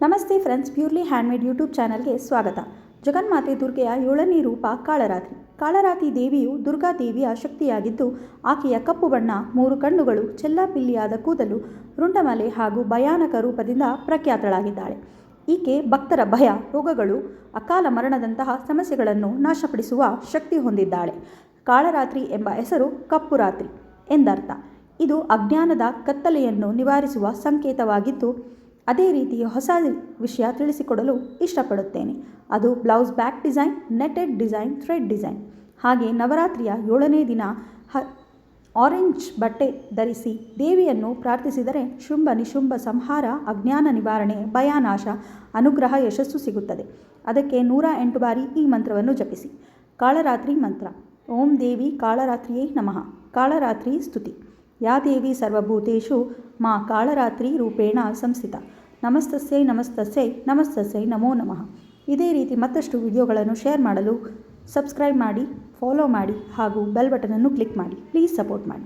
ನಮಸ್ತೆ friends, purely handmade YouTube ಚಾನಲ್ಗೆ ಸ್ವಾಗತ. ಜಗನ್ಮಾತೆ ದುರ್ಗೆಯ 7ನೇ ರೂಪ ಕಾಳರಾತ್ರಿ. ಕಾಳರಾತ್ರಿ ದೇವಿಯು ದುರ್ಗಾ ದೇವಿಯ ಶಕ್ತಿಯಾಗಿದ್ದು, ಆಕೆಯ ಕಪ್ಪು ಬಣ್ಣ, 3 ಕಣ್ಣುಗಳು, ಚೆಲ್ಲಾಪಿಲ್ಲಿಯಾದ ಕೂದಲು, ರುಂಡಮಲೆ ಹಾಗೂ ಭಯಾನಕ ರೂಪದಿಂದ ಪ್ರಖ್ಯಾತಳಾಗಿದ್ದಾಳೆ. ಈಕೆ ಭಕ್ತರ ಭಯ, ರೋಗಗಳು, ಅಕಾಲ ಮರಣದಂತಹ ಸಮಸ್ಯೆಗಳನ್ನು ನಾಶಪಡಿಸುವ ಶಕ್ತಿ ಹೊಂದಿದ್ದಾಳೆ. ಕಾಳರಾತ್ರಿ ಎಂಬ ಹೆಸರು ಕಪ್ಪು ರಾತ್ರಿ ಎಂದರ್ಥ. ಇದು ಅಜ್ಞಾನದ ಕತ್ತಲೆಯನ್ನು ನಿವಾರಿಸುವ ಸಂಕೇತವಾಗಿದ್ದು, ಅದೇ ರೀತಿ ಹೊಸ ವಿಷಯ ತಿಳಿಸಿಕೊಡಲು ಇಷ್ಟಪಡುತ್ತೇನೆ. ಅದು blouse back design, netted design, thread design. ಹಾಗೆ ನವರಾತ್ರಿಯ 7ನೇ ದಿನ ಆರೆಂಜ್ ಬಟ್ಟೆ ಧರಿಸಿ ದೇವಿಯನ್ನು ಪ್ರಾರ್ಥಿಸಿದರೆ ಶುಂಭ ನಿಶುಂಭ ಸಂಹಾರ, ಅಜ್ಞಾನ ನಿವಾರಣೆ, ಭಯನಾಶ, ಅನುಗ್ರಹ, ಯಶಸ್ಸು ಸಿಗುತ್ತದೆ. ಅದಕ್ಕೆ 108 ಬಾರಿ ಈ ಮಂತ್ರವನ್ನು ಜಪಿಸಿ. ಕಾಳರಾತ್ರಿ ಮಂತ್ರ: ಓಂ ದೇವಿ ಕಾಳರಾತ್ರಿಯೇ ನಮಃ. ಕಾಳರಾತ್ರಿ ಸ್ತುತಿ: ಯಾ ದೇವಿ ಸರ್ವಭೂತೇಷು ಮಾ ಕಾಳರಾತ್ರಿ ರೂಪೇಣ ಸಂಸ್ಥಿತ. ನಮಸ್ತಸ್ಯೈ ನಮಸ್ತಸ್ಯೈ ನಮಸ್ತಸ್ಯೈ ನಮೋ ನಮಃ. ಇದೇ ರೀತಿ ಮತ್ತಷ್ಟು ವಿಡಿಯೋಗಳನ್ನು ಶೇರ್ ಮಾಡಲು ಸಬ್ಸ್ಕ್ರೈಬ್ ಮಾಡಿ, ಫಾಲೋ ಮಾಡಿ ಹಾಗೂ ಬೆಲ್ ಬಟನನ್ನು ಕ್ಲಿಕ್ ಮಾಡಿ. ಪ್ಲೀಸ್ ಸಪೋರ್ಟ್ ಮಾಡಿ.